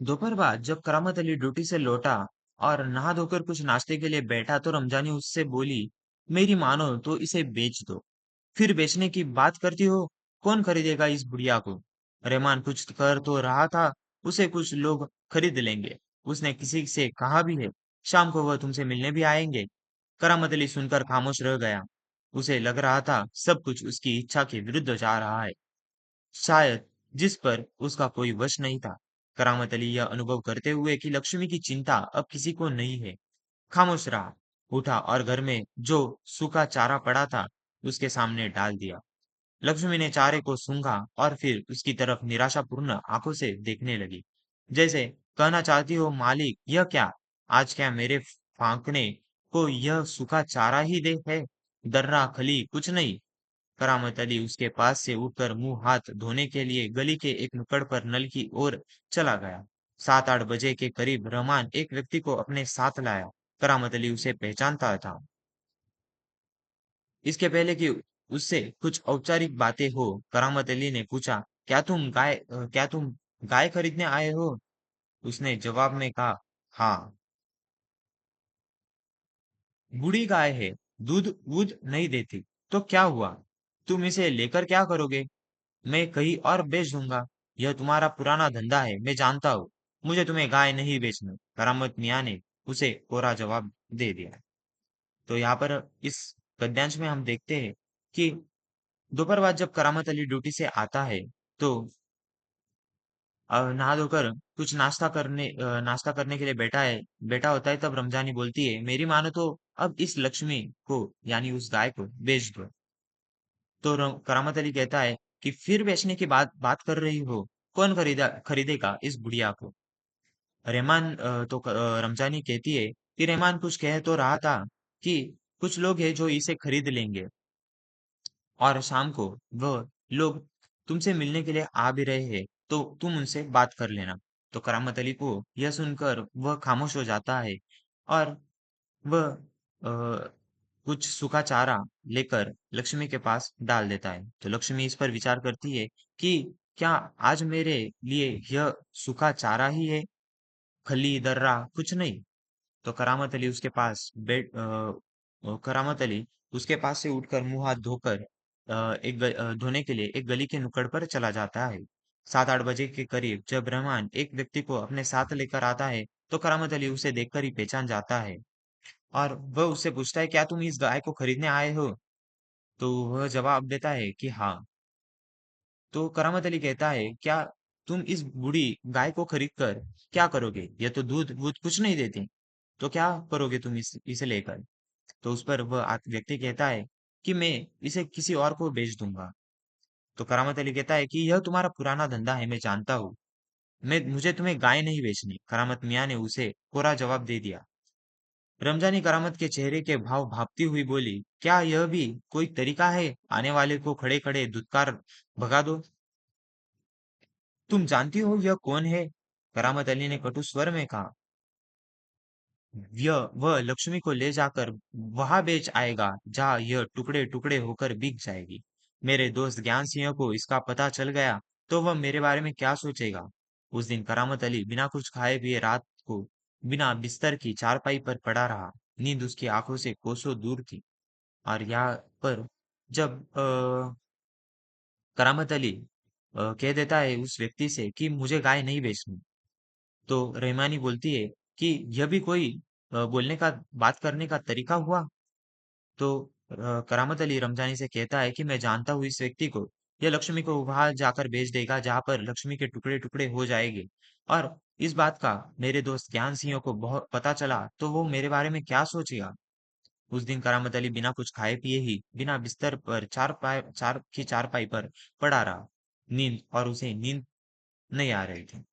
दोपहर बाद जब करामत अली ड्यूटी से लौटा और नहा धोकर कुछ नाश्ते के लिए बैठा तो रमजानी उससे बोली, मेरी मानो तो इसे बेच दो। फिर बेचने की बात करती हो, कौन खरीदेगा इस बुढ़िया को? रहमान कुछ कर तो रहा था, उसे कुछ लोग खरीद लेंगे। उसने किसी से कहा भी है, शाम को वह तुमसे मिलने भी आएंगे। करामत अली सुनकर खामोश रह गया। उसे लग रहा था सब कुछ उसकी इच्छा के विरुद्ध जा रहा है, शायद जिस पर उसका कोई वश नहीं था। करामत अली यह अनुभव करते हुए कि लक्ष्मी की चिंता अब किसी को नहीं है, खामोश रहा, उठा और घर में जो सूखा चारा पड़ा था उसके सामने डाल दिया। लक्ष्मी ने चारे को सूंघा और फिर उसकी तरफ निराशापूर्ण आंखों से देखने लगी, जैसे कहना चाहती हो, मालिक यह क्या, आज क्या मेरे फांकने को यह सूखा चारा ही दे है, दर्रा खली कुछ नहीं। करामत अली उसके पास से उठकर मुंह हाथ धोने के लिए गली के एक नुक्कड़ पर नल की ओर चला गया। 7-8 बजे के करीब रहमान एक व्यक्ति को अपने साथ लाया। करामत अली उसे पहचानता था। इसके पहले कि उससे कुछ औपचारिक बातें हो, करामत अली ने पूछा, क्या तुम गाय खरीदने आए हो? उसने जवाब में कहा, हाँ। बूढ़ी गाय है, दूध वूध नहीं देती। तो क्या हुआ? तुम इसे लेकर क्या करोगे? मैं कहीं और बेच दूंगा। यह तुम्हारा पुराना धंधा है, मैं जानता हूँ। मुझे तुम्हें गाय नहीं बेचनी। करामत मियाँ ने उसे कोरा जवाब दे दिया। तो यहाँ पर इस गद्यांश में हम देखते हैं कि दोपहर बाद जब करामत अली ड्यूटी से आता है तो नहा धोकर कुछ नाश्ता करने के लिए बैठा होता है, तब रमजानी बोलती है, मेरी मानो तो अब इस लक्ष्मी को यानी उस गाय को बेच दो। तो करामत अली कहता है कि फिर बेचने की बात कर रही हो, कौन खरीदेगा इस बुढ़िया को? रमजानी कहती है कि रहमान कुछ कह तो रहा था कि कुछ लोग हैं जो इसे खरीद लेंगे और शाम को वह लोग तुमसे मिलने के लिए आ भी रहे हैं, तो तुम उनसे बात कर लेना। तो करामत अली को यह सुनकर वह खामोश हो जाता है और वह कुछ सूखा चारा लेकर लक्ष्मी के पास डाल देता है। तो लक्ष्मी इस पर विचार करती है कि क्या आज मेरे लिए यह सूखा चारा ही है, खली दर्रा कुछ नहीं। तो करामत अली उसके पास से उठकर मुंह हाथ धोकर धोने के लिए एक गली के नुक्कड़ पर चला जाता है। 7-8 बजे के करीब जब रहमान एक व्यक्ति को अपने साथ लेकर आता है तो करामत अली उसे देखकर ही पहचान जाता है और वह उससे पूछता है, क्या तुम इस गाय को खरीदने आए हो? तो वह जवाब देता है कि हाँ। तो करामत अली कहता है, क्या तुम इस बूढ़ी गाय को खरीद कर क्या करोगे? यह तो दूध वूध कुछ नहीं देती। तो क्या करोगे तुम इसे लेकर? तो उस पर वह व्यक्ति कहता है कि मैं इसे किसी और को बेच दूंगा। तो करामत अली कहता है कि यह तुम्हारा पुराना धंधा है, मैं जानता हूँ। मैं मुझे तुम्हें गाय नहीं बेचनी। करामत मियाँ ने उसे कोरा जवाब दे दिया। रमजानी करामत के चेहरे के भाव भांपती हुई बोली, क्या यह भी कोई तरीका है आने वाले को खड़े खड़े धुतकार भगा दो? तुम जानती हो यह कौन है? करामत अली ने कटु स्वर में कहा, वह लक्ष्मी को ले जाकर वहां बेच आएगा जहां यह टुकड़े टुकड़े होकर बिक जाएगी। मेरे दोस्त ज्ञान सिंह को इसका पता चल गया तो वह मेरे बारे में क्या सोचेगा? उस दिन करामत अली बिना कुछ खाए पिए रात को बिना बिस्तर की चारपाई पर पड़ा रहा। नींद उसकी आंखों से कोसों दूर थी। और यहाँ पर जब करामत अली कह देता है उस व्यक्ति से कि मुझे गाय नहीं बेचनी, तो रहमानी बोलती है कि यह भी कोई बोलने का बात करने का तरीका हुआ। तो करामत अली रमजानी से कहता है कि मैं जानता हूँ इस व्यक्ति को, यह लक्ष्मी को वहां जाकर बेच देगा जहां पर लक्ष्मी के टुकड़े टुकड़े हो जाएंगे। और इस बात का मेरे दोस्त ज्ञान सिंह को बहुत पता चला तो वो मेरे बारे में क्या सोचेगा? उस दिन करामत अली बिना कुछ खाए पिए ही बिना बिस्तर पर चारपाई पर पड़ा रहा। नींद और उसे नींद नहीं आ रही थी।